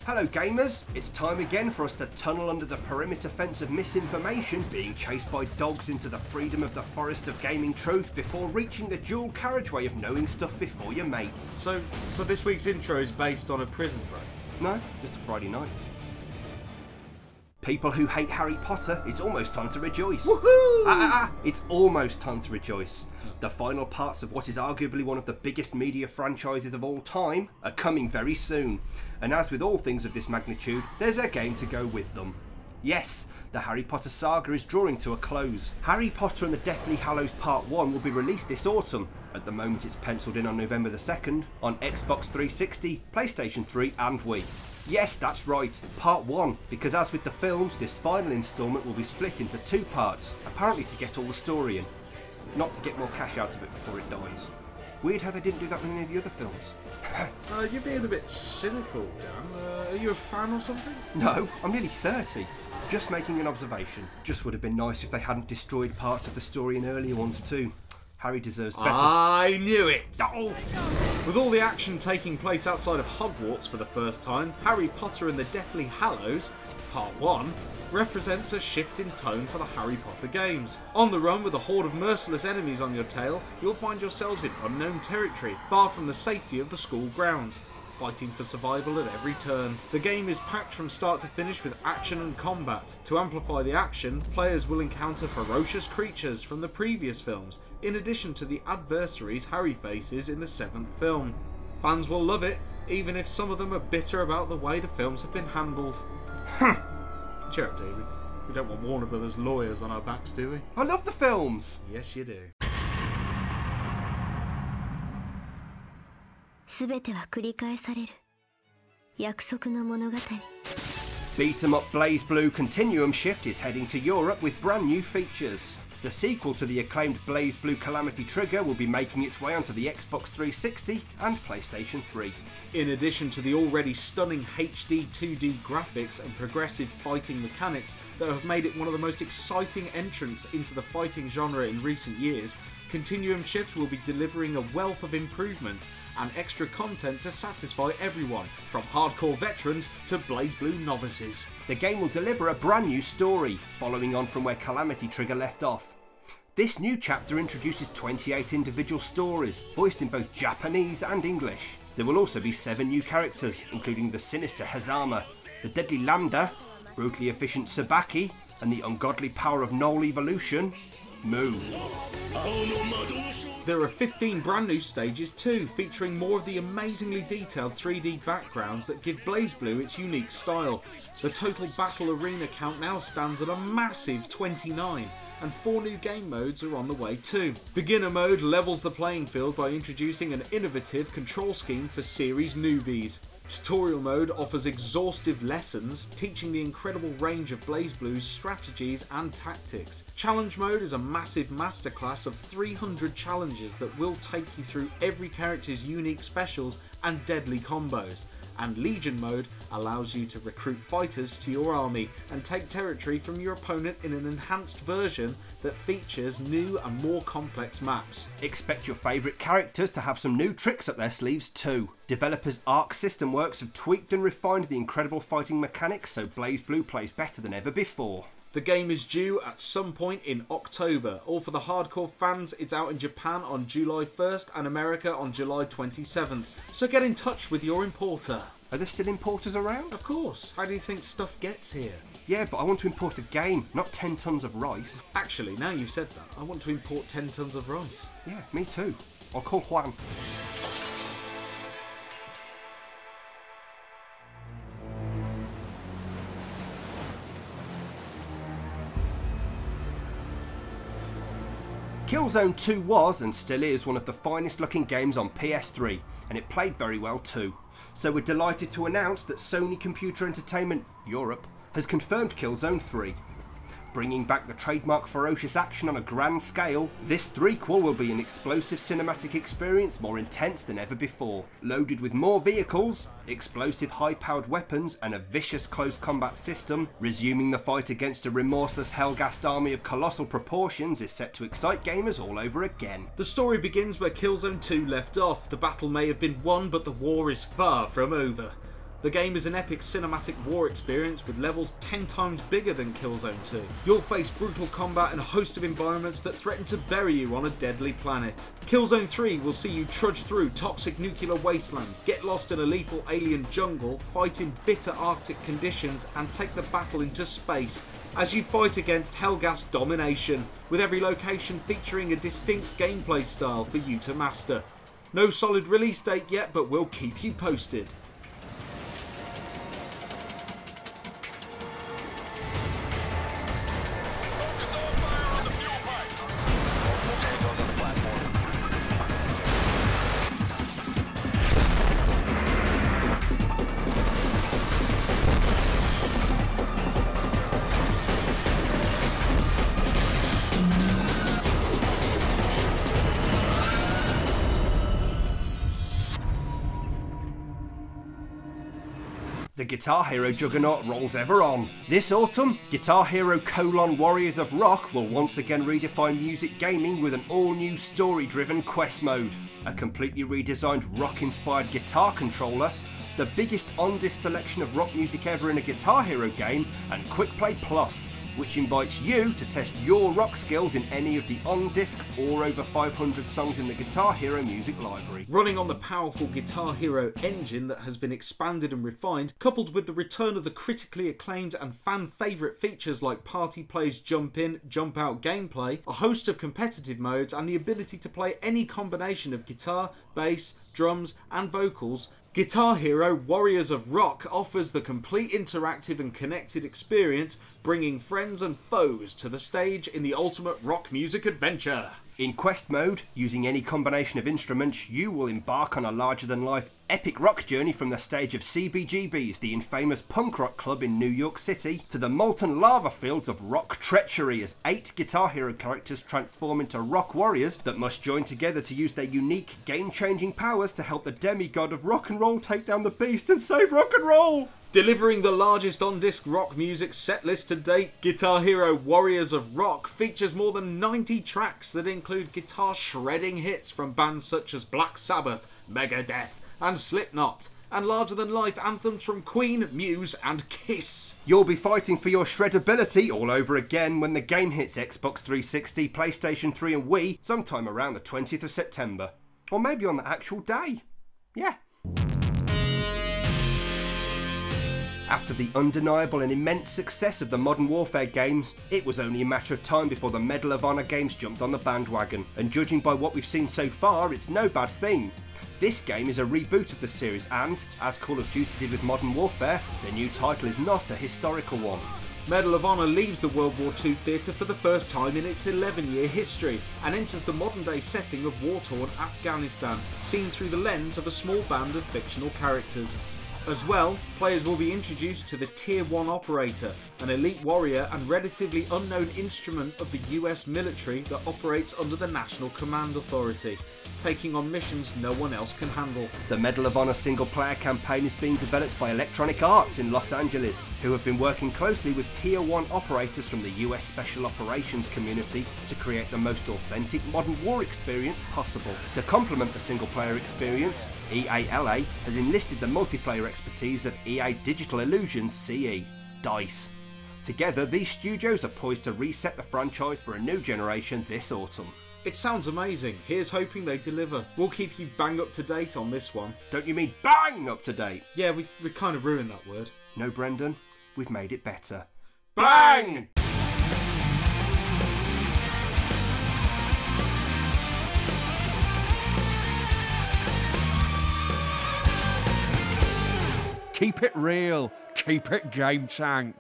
Hello gamers, it's time again for us to tunnel under the perimeter fence of misinformation, being chased by dogs into the freedom of the forest of gaming truth before reaching the dual carriageway of knowing stuff before your mates. So this week's intro is based on a prison break? No, just a Friday night. People who hate Harry Potter, it's almost time to rejoice. Woohoo! It's almost time to rejoice. The final parts of what is arguably one of the biggest media franchises of all time are coming very soon. And as with all things of this magnitude, there's a game to go with them. Yes, the Harry Potter saga is drawing to a close. Harry Potter and the Deathly Hallows Part 1 will be released this autumn. At the moment it's penciled in on November the 2nd, on Xbox 360, PlayStation 3 and Wii. Yes, that's right, Part 1, because as with the films, this final instalment will be split into 2 parts, apparently to get all the story in, not to get more cash out of it before it dies. Weird how they didn't do that with any of the other films. You're being a bit cynical, Dan. Are you a fan or something? No, I'm nearly 30. Just making an observation. Just would have been nice if they hadn't destroyed parts of the story in earlier ones too. Harry deserves better. I knew it! Oh. With all the action taking place outside of Hogwarts for the first time, Harry Potter and the Deathly Hallows, Part 1, represents a shift in tone for the Harry Potter games. On the run with a horde of merciless enemies on your tail, you'll find yourselves in unknown territory, far from the safety of the school grounds, fighting for survival at every turn. The game is packed from start to finish with action and combat. To amplify the action, players will encounter ferocious creatures from the previous films, in addition to the adversaries Harry faces in the 7th film. Fans will love it, even if some of them are bitter about the way the films have been handled. Cheer up, David. We don't want Warner Brothers lawyers on our backs, do we? I love the films! Yes, you do. すべては繰り返される約束の物語 Beat 'em up BlazBlue Continuum Shift is heading to Europe with brand new features. The sequel to the acclaimed BlazBlue Calamity Trigger will be making its way onto the Xbox 360 and PlayStation 3. In addition to the already stunning HD 2D graphics and progressive fighting mechanics that have made it one of the most exciting entrants into the fighting genre in recent years, Continuum Shift will be delivering a wealth of improvements and extra content to satisfy everyone, from hardcore veterans to BlazBlue novices. The game will deliver a brand new story, following on from where Calamity Trigger left off. This new chapter introduces 28 individual stories, voiced in both Japanese and English. There will also be 7 new characters, including the sinister Hazama, the deadly Lambda, brutally efficient Sabaki, and the ungodly power of Null Evolution, Moo. There are 15 brand new stages too, featuring more of the amazingly detailed 3D backgrounds that give BlazBlue its unique style. The total battle arena count now stands at a massive 29, and 4 new game modes are on the way too. Beginner mode levels the playing field by introducing an innovative control scheme for series newbies. Tutorial mode offers exhaustive lessons, teaching the incredible range of BlazBlue's strategies and tactics. Challenge mode is a massive masterclass of 300 challenges that will take you through every character's unique specials and deadly combos. And Legion mode allows you to recruit fighters to your army and take territory from your opponent in an enhanced version that features new and more complex maps. Expect your favourite characters to have some new tricks up their sleeves too. Developers Arc System Works have tweaked and refined the incredible fighting mechanics so BlazBlue plays better than ever before. The game is due at some point in October, or for the hardcore fans, it's out in Japan on July 1st and America on July 27th, so get in touch with your importer. Are there still importers around? Of course. How do you think stuff gets here? Yeah, but I want to import a game, not 10 tons of rice. Actually, now you've said that, I want to import 10 tons of rice. Yeah, me too. I'll call Juan. Killzone 2 was, and still is, one of the finest looking games on PS3, and it played very well too. So we're delighted to announce that Sony Computer Entertainment Europe has confirmed Killzone 3. Bringing back the trademark ferocious action on a grand scale, this threequel will be an explosive cinematic experience more intense than ever before. Loaded with more vehicles, explosive high-powered weapons and a vicious close combat system, resuming the fight against a remorseless hell-gassed army of colossal proportions is set to excite gamers all over again. The story begins where Killzone 2 left off. The battle may have been won, but the war is far from over. The game is an epic cinematic war experience with levels 10 times bigger than Killzone 2. You'll face brutal combat in a host of environments that threaten to bury you on a deadly planet. Killzone 3 will see you trudge through toxic nuclear wastelands, get lost in a lethal alien jungle, fight in bitter Arctic conditions, and take the battle into space as you fight against Helghast domination, with every location featuring a distinct gameplay style for you to master. No solid release date yet, but we'll keep you posted. The Guitar Hero juggernaut rolls ever on. This autumn, Guitar Hero : Warriors of Rock will once again redefine music gaming with an all-new story-driven quest mode, a completely redesigned rock-inspired guitar controller, the biggest on-disc selection of rock music ever in a Guitar Hero game, and Quick Play Plus, which invites you to test your rock skills in any of the on-disc or over 500 songs in the Guitar Hero music library. Running on the powerful Guitar Hero engine that has been expanded and refined, coupled with the return of the critically acclaimed and fan favourite features like Party Play's jump in, jump out gameplay, a host of competitive modes, and the ability to play any combination of guitar, bass, drums and vocals, Guitar Hero Warriors of Rock offers the complete interactive and connected experience, bringing friends and foes to the stage in the ultimate rock music adventure. In quest mode, using any combination of instruments, you will embark on a larger-than-life epic rock journey from the stage of CBGB's, the infamous punk rock club in New York City, to the molten lava fields of rock treachery as 8 Guitar Hero characters transform into rock warriors that must join together to use their unique, game-changing powers to help the demigod of rock and roll take down the beast and save rock and roll! Delivering the largest on-disc rock music setlist to date, Guitar Hero Warriors of Rock features more than 90 tracks that include guitar shredding hits from bands such as Black Sabbath, Megadeth and Slipknot, and larger-than-life anthems from Queen, Muse and Kiss. You'll be fighting for your shreddability all over again when the game hits Xbox 360, PlayStation 3 and Wii sometime around the 20th of September. Or maybe on the actual day. Yeah. After the undeniable and immense success of the Modern Warfare games, it was only a matter of time before the Medal of Honor games jumped on the bandwagon, and judging by what we've seen so far, it's no bad thing. This game is a reboot of the series and, as Call of Duty did with Modern Warfare, the new title is not a historical one. Medal of Honor leaves the World War II theatre for the first time in its 11-year history and enters the modern-day setting of war-torn Afghanistan, seen through the lens of a small band of fictional characters. As well, players will be introduced to the Tier 1 operator, an elite warrior and relatively unknown instrument of the US military that operates under the National Command Authority, taking on missions no one else can handle. The Medal of Honor single-player campaign is being developed by Electronic Arts in Los Angeles, who have been working closely with Tier 1 operators from the US Special Operations community to create the most authentic modern war experience possible. To complement the single-player experience, EA LA has enlisted the multiplayer expertise of EA Digital Illusions CE, DICE. Together, these studios are poised to reset the franchise for a new generation this autumn. It sounds amazing. Here's hoping they deliver. We'll keep you bang up to date on this one. Don't you mean bang up to date? Yeah, we kind of ruined that word. No, Brendan, we've made it better. Bang! Keep it real. Keep it GameTank.